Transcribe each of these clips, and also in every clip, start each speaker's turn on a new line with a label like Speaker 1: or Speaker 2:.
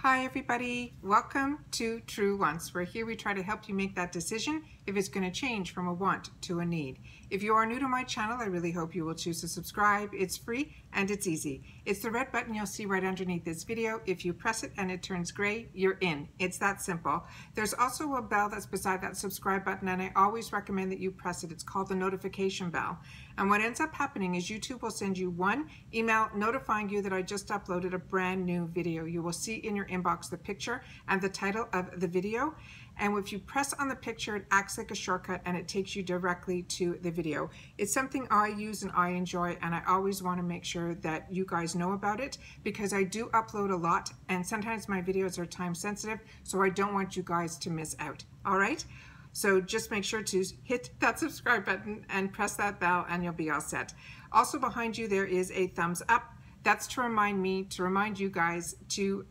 Speaker 1: Hi everybody, welcome to True Wants, where here we try to help you make that decision if it's going to change from a want to a need. If you are new to my channel, I really hope you will choose to subscribe. It's free and it's easy. It's the red button you'll see right underneath this video. If you press it and it turns gray, you're in. It's that simple. There's also a bell that's beside that subscribe button, and I always recommend that you press it. It's called the notification bell. And what ends up happening is YouTube will send you one email notifying you that I just uploaded a brand new video. You will see in your inbox the picture and the title of the video, and if you press on the picture, it acts like a shortcut and it takes you directly to the video. It's something I use and I enjoy, and I always want to make sure that you guys know about it because I do upload a lot and sometimes my videos are time sensitive, so I don't want you guys to miss out. All right, so just make sure to hit that subscribe button and press that bell and you'll be all set. Also behind you there is a thumbs up. That's to remind you guys to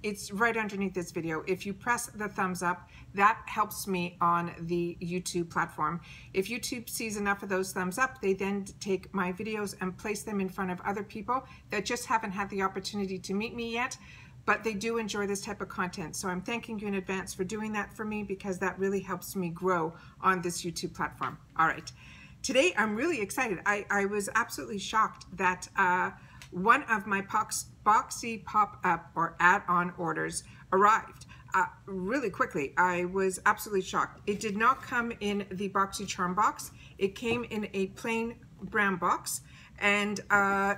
Speaker 1: it's right underneath this video. If you press the thumbs up, that helps me on the YouTube platform. If YouTube sees enough of those thumbs up, they then take my videos and place them in front of other people that just haven't had the opportunity to meet me yet, but they do enjoy this type of content. So I'm thanking you in advance for doing that for me because that really helps me grow on this YouTube platform. All right, today I'm really excited. I was absolutely shocked that one of my BoxyPop or add-on orders arrived really quickly. I was absolutely shocked. It did not come in the Boxycharm box. It came in a plain brown box, and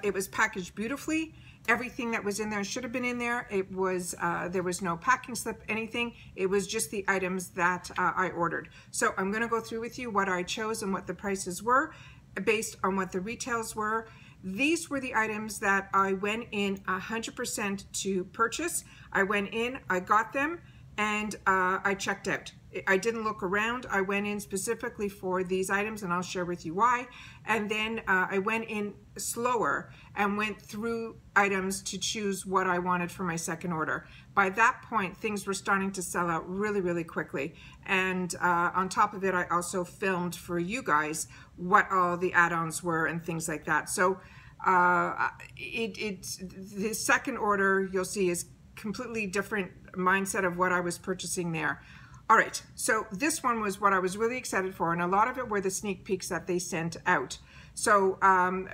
Speaker 1: it was packaged beautifully. Everything that was in there should have been in there. It was there was no packing slip, anything. It was just the items that I ordered. So I'm going to go through with you what I chose and what the prices were based on what the retails were. These were the items that I went in 100% to purchase. I went in, I got them, and I checked out. I didn't look around. I went in specifically for these items, and I'll share with you why. And then I went in slower and went through items to choose what I wanted for my second order. By that point, things were starting to sell out really, really quickly. And on top of it, I also filmed for you guys what all the add-ons were and things like that. So the second order you'll see is completely different mindset of what I was purchasing there. All right, so this one was what I was really excited for, and a lot of it were the sneak peeks that they sent out. So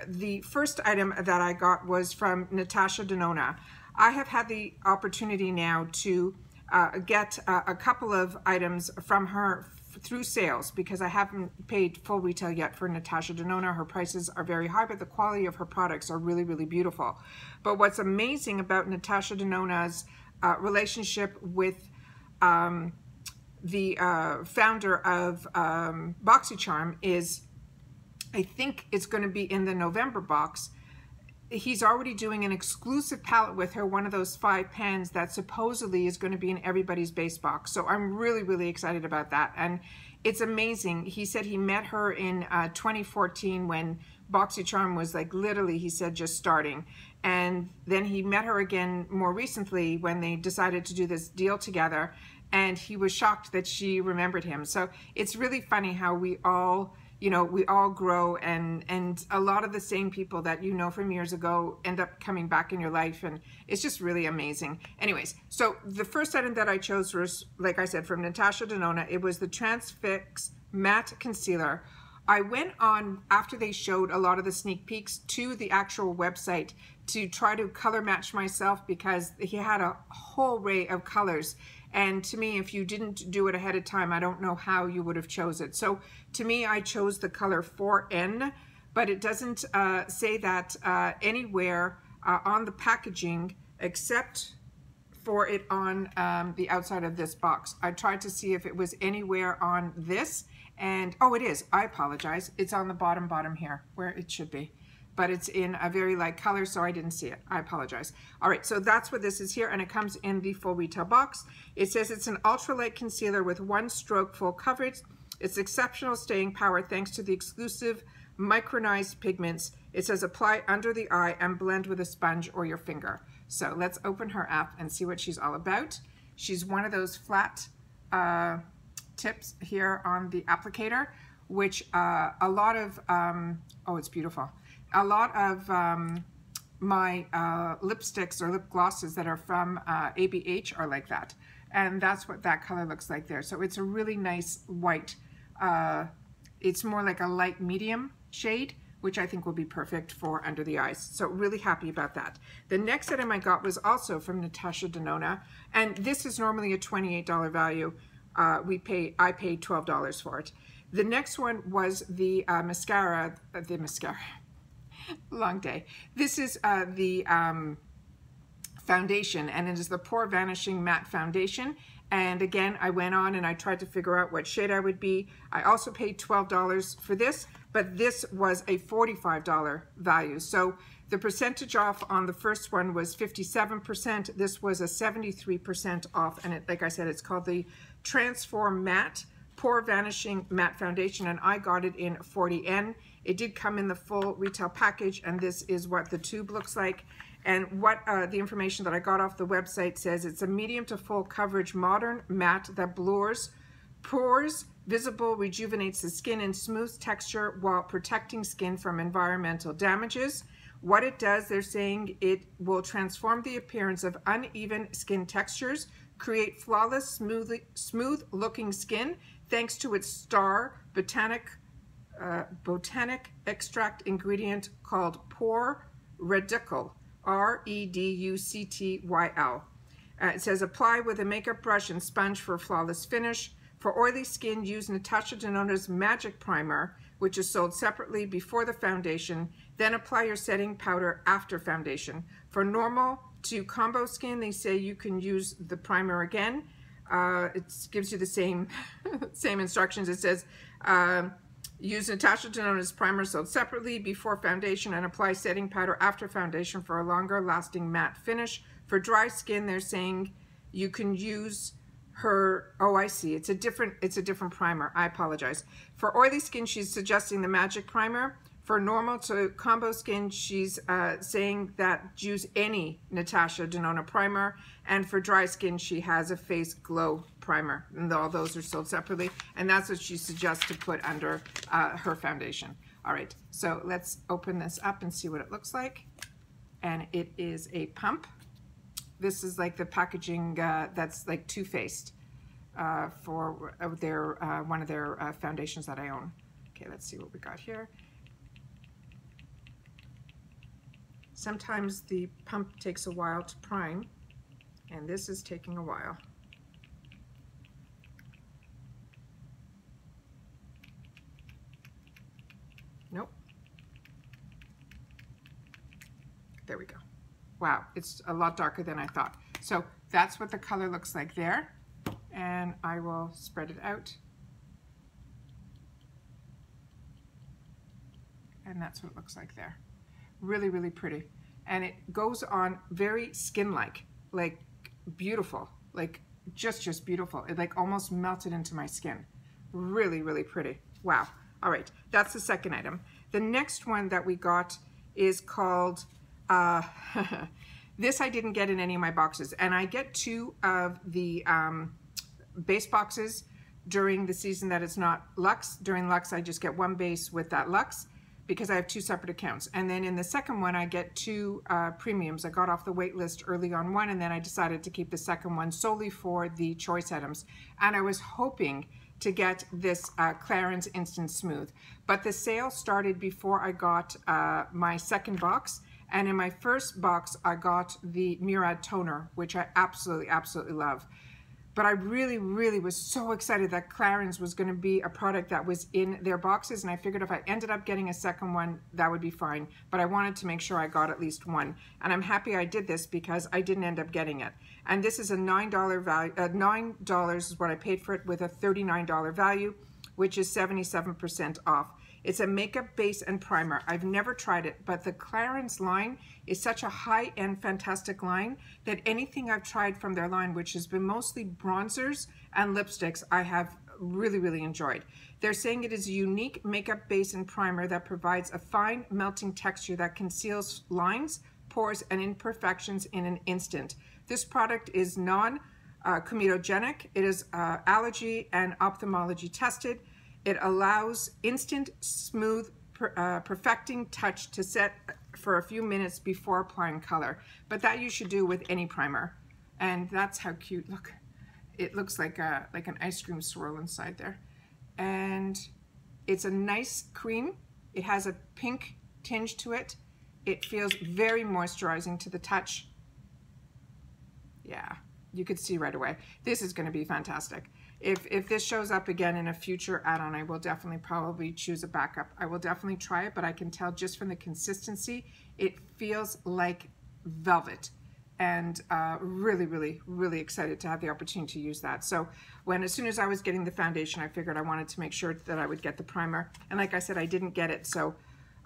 Speaker 1: the first item that I got was from Natasha Denona. I have had the opportunity now to get a couple of items from her through sales because I haven't paid full retail yet for Natasha Denona. Her prices are very high, but the quality of her products are really, really beautiful. But what's amazing about Natasha Denona's relationship with the founder of Boxycharm is, I think it's going to be in the November box. He's already doing an exclusive palette with her, one of those 5 pens that supposedly is going to be in everybody's base box. So I'm really, really excited about that. And it's amazing. He said he met her in 2014 when Boxycharm was like literally, he said, just starting. And then he met her again more recently when they decided to do this deal together. And he was shocked that she remembered him. So it's really funny how we all, you know, we all grow, and a lot of the same people that you know from years ago end up coming back in your life, and it's just really amazing. Anyways, so the first item that I chose was, like I said, from Natasha Denona. It was the Transfix Matte Concealer. I went on, after they showed a lot of the sneak peeks, to the actual website to try to color match myself because he had a whole array of colors. And to me, if you didn't do it ahead of time, I don't know how you would have chose it. So to me, I chose the color 4N, but it doesn't say that anywhere on the packaging except for it on the outside of this box. I tried to see if it was anywhere on this, and oh, it is. I apologize. It's on the bottom here where it should be. But it's in a very light color, so I didn't see it. I apologize. All right, so that's what this is here, and it comes in the full retail box. It says it's an ultralight concealer with 1 stroke full coverage. It's exceptional staying power thanks to the exclusive micronized pigments. It says apply under the eye and blend with a sponge or your finger. So let's open her up and see what she's all about. She's one of those flat tips here on the applicator, which a lot of, oh, it's beautiful. A lot of my lipsticks or lip glosses that are from ABH are like that. And that's what that color looks like there. So it's a really nice white. It's more like a light medium shade, which I think will be perfect for under the eyes. So really happy about that. The next item I got was also from Natasha Denona, and this is normally a $28 value. I paid $12 for it. The next one was the mascara, long day. This is the foundation, and it is the Pore Vanishing Matte Foundation. And again, I went on and I tried to figure out what shade I would be. I also paid $12 for this, but this was a $45 value. So the percentage off on the first one was 57%. This was a 73% off. And like I said, it's called the Transformatte Pore Vanishing Matte Foundation, and I got it in 40N. It did come in the full retail package, and this is what the tube looks like. And what the information that I got off the website says, it's a medium to full coverage modern matte that blurs pores, visible, rejuvenates the skin, and smooths texture while protecting skin from environmental damages. What it does, they're saying it will transform the appearance of uneven skin textures, create flawless, smooth looking skin thanks to its star botanic extract ingredient called Pore Reductyl. R-E-D-U-C-T-Y-L. It says apply with a makeup brush and sponge for a flawless finish. For oily skin, use Natasha Denona's Magic Primer, which is sold separately before the foundation. Then apply your setting powder after foundation. For normal to combo skin, they say you can use the primer again. It gives you the same instructions. It says use Natasha Denona's primer sold separately before foundation and apply setting powder after foundation for a longer lasting matte finish. For dry skin, they're saying you can use her, oh, I see, it's a different primer. I apologize. For oily skin, she's suggesting the Magic Primer. For normal to combo skin, she's saying that use any Natasha Denona primer. And for dry skin, she has a Face Glow primer. And all those are sold separately. And that's what she suggests to put under her foundation. All right, so let's open this up and see what it looks like. And it is a pump. This is like the packaging that's like two-faced for their one of their foundations that I own. Okay, let's see what we got here. Sometimes the pump takes a while to prime, and this is taking a while. Nope. There we go. Wow, it's a lot darker than I thought. So that's what the color looks like there. And I will spread it out. And that's what it looks like there. Really, really pretty. And it goes on very skin-like, like beautiful, like just beautiful. It like almost melted into my skin. Really, really pretty. Wow. All right, that's the second item. The next one that we got is called, this I didn't get in any of my boxes, and I get two of the base boxes during the season that it's not Luxe. During Luxe, I just get one base with that Luxe because I have two separate accounts. And then in the second one, I get two premiums. I got off the wait list early on one, and then I decided to keep the second one solely for the choice items. And I was hoping to get this Clarins Instant Smooth, but the sale started before I got my second box. And in my first box, I got the Murad Toner, which I absolutely love. But I really was so excited that Clarins was going to be a product that was in their boxes, and I figured if I ended up getting a second one, that would be fine. But I wanted to make sure I got at least one, and I'm happy I did this because I didn't end up getting it. And this is a $9 value. $9 is what I paid for it, with a $39 value, which is 77% off. It's a makeup base and primer. I've never tried it, but the Clarins line is such a high-end, fantastic line that anything I've tried from their line, which has been mostly bronzers and lipsticks, I have really enjoyed. They're saying it is a unique makeup base and primer that provides a fine melting texture that conceals lines, pores, and imperfections in an instant. This product is non-comedogenic. It is allergy and ophthalmology tested. It allows instant, smooth perfecting touch to set for a few minutes before applying color. But that you should do with any primer. And that's how cute, look. It looks like an ice cream swirl inside there. And it's a nice cream. It has a pink tinge to it. It feels very moisturizing to the touch. Yeah, you could see right away. This is gonna be fantastic. If this shows up again in a future add-on, I will definitely probably choose a backup. I will definitely try it, but I can tell just from the consistency, it feels like velvet. And really, really, really excited to have the opportunity to use that. So as soon as I was getting the foundation, I figured I wanted to make sure that I would get the primer. And like I said, I didn't get it, so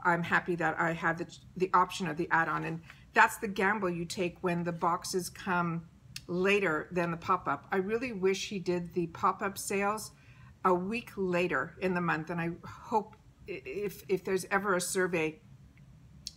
Speaker 1: I'm happy that I had the option of the add-on. And that's the gamble you take when the boxes come later than the pop-up. I really wish he did the pop-up sales a week later in the month. And I hope if there's ever a survey,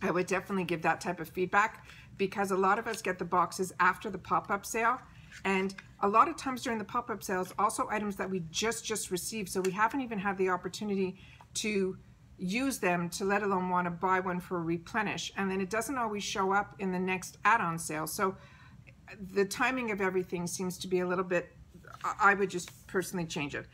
Speaker 1: I would definitely give that type of feedback, because a lot of us get the boxes after the pop-up sale, and a lot of times during the pop-up sales, also items that we just received, so we haven't even had the opportunity to use them, to let alone want to buy one for a replenish, and then it doesn't always show up in the next add-on sale. So the timing of everything seems to be a little bit, I would just personally change it.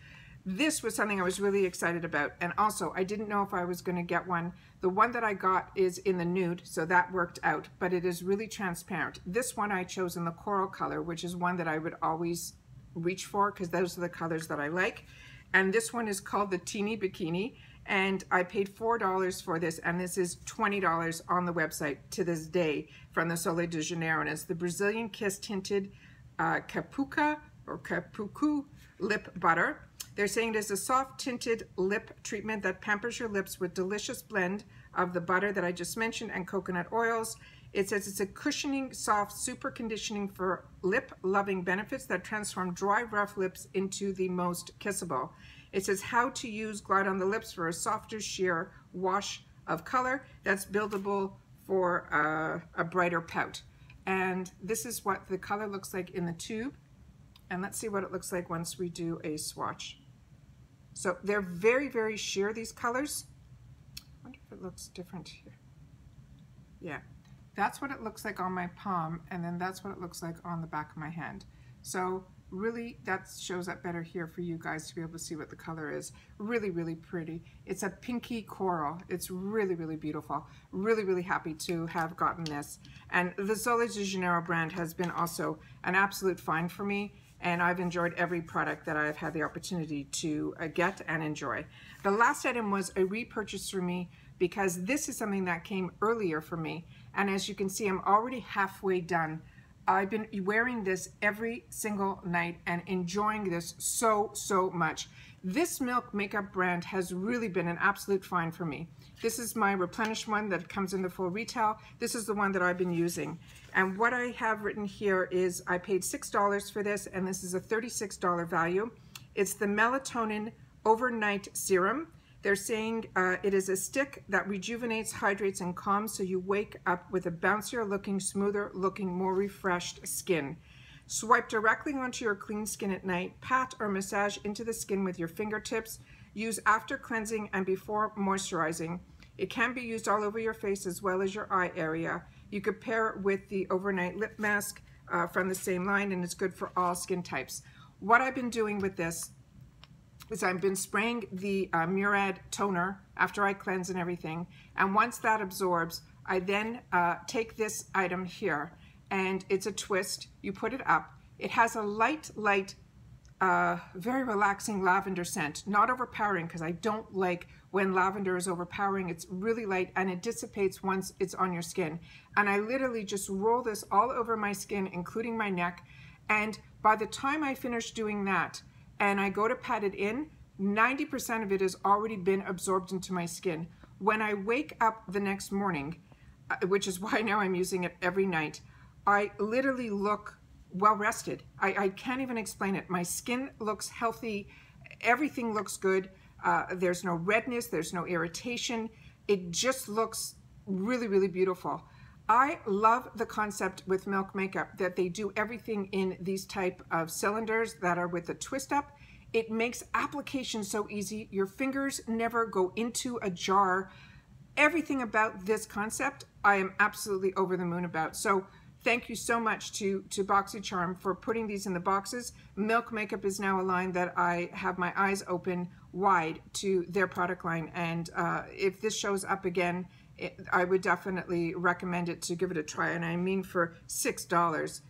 Speaker 1: This was something I was really excited about, and also I didn't know if I was going to get one. The one that I got is in the nude, so that worked out, but it is really transparent. This one I chose in the coral color, which is one that I would always reach for because those are the colors that I like. And this one is called the Teeny Bikini, and I paid $4 for this, and this is $20 on the website to this day from the Sol de Janeiro, and it's the Brazilian Kiss Tinted Cupuacu Lip Butter. They're saying it is a soft tinted lip treatment that pampers your lips with delicious blend of the butter that I just mentioned and coconut oils. It says it's a cushioning, soft, super conditioning for lip loving benefits that transform dry, rough lips into the most kissable. It says how to use, glide on the lips for a softer, sheer wash of color that's buildable for a brighter pout. And this is what the color looks like in the tube. And let's see what it looks like once we do a swatch. So they're very, very sheer, these colors. I wonder if it looks different here. Yeah, that's what it looks like on my palm, and then that's what it looks like on the back of my hand. So really, that shows up better here for you guys to be able to see what the color is. Really, really pretty. It's a pinky coral. It's really, really beautiful. Really, really happy to have gotten this. And the Sol de Janeiro brand has been also an absolute find for me. And I've enjoyed every product that I've had the opportunity to get and enjoy. The last item was a repurchase for me because this is something that came earlier for me. And as you can see, I'm already halfway done. I've been wearing this every single night and enjoying this so much. This Milk makeup brand has really been an absolute find for me. This is my replenished one that comes in the full retail. This is the one that I've been using. And what I have written here is I paid $6 for this, and this is a $36 value. It's the Melatonin Overnight Serum. They're saying it is a stick that rejuvenates, hydrates, and calms, so you wake up with a bouncier looking, smoother looking, more refreshed skin. Swipe directly onto your clean skin at night, pat or massage into the skin with your fingertips. Use after cleansing and before moisturizing. It can be used all over your face as well as your eye area. You could pair it with the overnight lip mask from the same line, and it's good for all skin types. What I've been doing with this is I've been spraying the Murad toner after I cleanse and everything, and once that absorbs, I then take this item here, and it's a twist. You put it up. It has a light, very relaxing lavender scent, not overpowering, because I don't like when lavender is overpowering. It's really light and it dissipates once it's on your skin. And I literally just roll this all over my skin, including my neck. And by the time I finish doing that and I go to pat it in, 90% of it has already been absorbed into my skin. When I wake up the next morning, which is why now I'm using it every night, I literally look well rested. I can't even explain it. My skin looks healthy. Everything looks good. There's no redness. There's no irritation. It just looks really, really beautiful. I love the concept with Milk Makeup that they do everything in these type of cylinders that are with a twist up. It makes application so easy. Your fingers never go into a jar. everything about this concept, I am absolutely over the moon about. So thank you so much to Boxycharm for putting these in the boxes. Milk Makeup is now a line that I have my eyes open wide to their product line. And if this shows up again, I would definitely recommend it to give it a try. And I mean, for $6,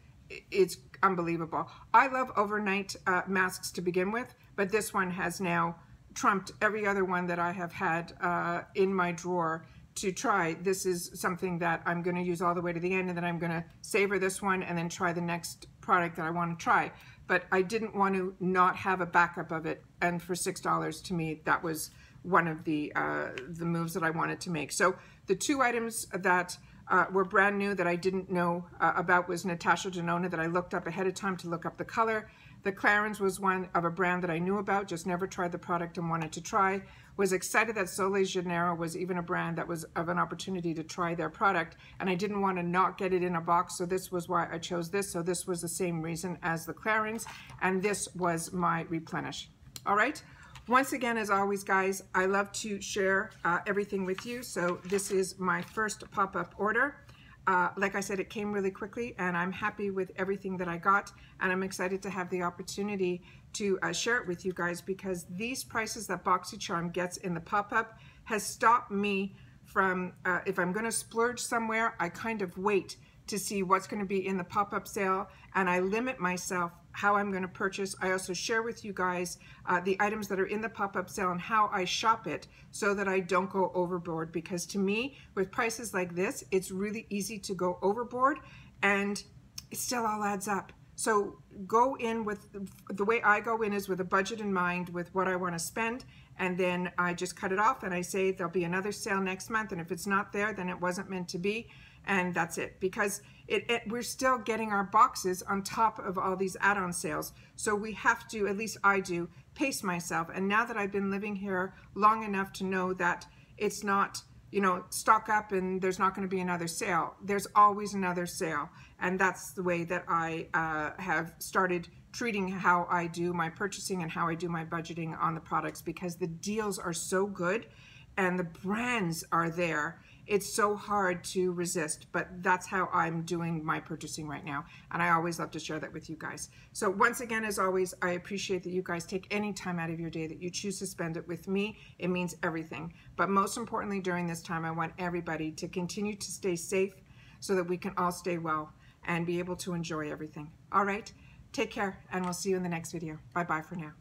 Speaker 1: it's unbelievable. I love overnight masks to begin with, but this one has now trumped every other one that I have had in my drawer to try. This is something that I'm going to use all the way to the end, and then I'm going to savor this one and then try the next product that I want to try. But I didn't want to not have a backup of it, and for $6, to me, that was one of the moves that I wanted to make. So the two items that were brand new that I didn't know about was Natasha Denona, that I looked up ahead of time to look up the color. The Clarins was one of a brand that I knew about, just never tried the product and wanted to try. Was excited that Janeiro was even a brand that was of an opportunity to try their product, and I didn't want to not get it in a box, so this was why I chose this. So this was the same reason as the Clarins, and this was my replenish. All right. Once again, as always, guys, I love to share everything with you. So this is my first pop-up order. Like I said, it came really quickly, and I'm happy with everything that I got, and I'm excited to have the opportunity to share it with you guys, because these prices that Boxycharm gets in the pop-up has stopped me from, if I'm going to splurge somewhere, I kind of wait to see what's going to be in the pop-up sale, and I limit myself how I'm going to purchase. I also share with you guys the items that are in the pop-up sale and how I shop it so that I don't go overboard, because to me, with prices like this, it's really easy to go overboard, and it still all adds up. So go in with, the way I go in is with a budget in mind, with what I want to spend, and then I just cut it off and I say there'll be another sale next month, and if it's not there, then it wasn't meant to be. And that's it, because we're still getting our boxes on top of all these add-on sales. So we have to, at least I do, pace myself. And now that I've been living here long enough to know that it's not, you know, stock up and there's not going to be another sale. There's always another sale. And that's the way that I have started treating how I do my purchasing and how I do my budgeting on the products, because the deals are so good and the brands are there. It's so hard to resist, but that's how I'm doing my purchasing right now. And I always love to share that with you guys. So once again, as always, I appreciate that you guys take any time out of your day that you choose to spend it with me. It means everything. But most importantly, during this time, I want everybody to continue to stay safe so that we can all stay well and be able to enjoy everything. All right, take care, and we'll see you in the next video. Bye-bye for now.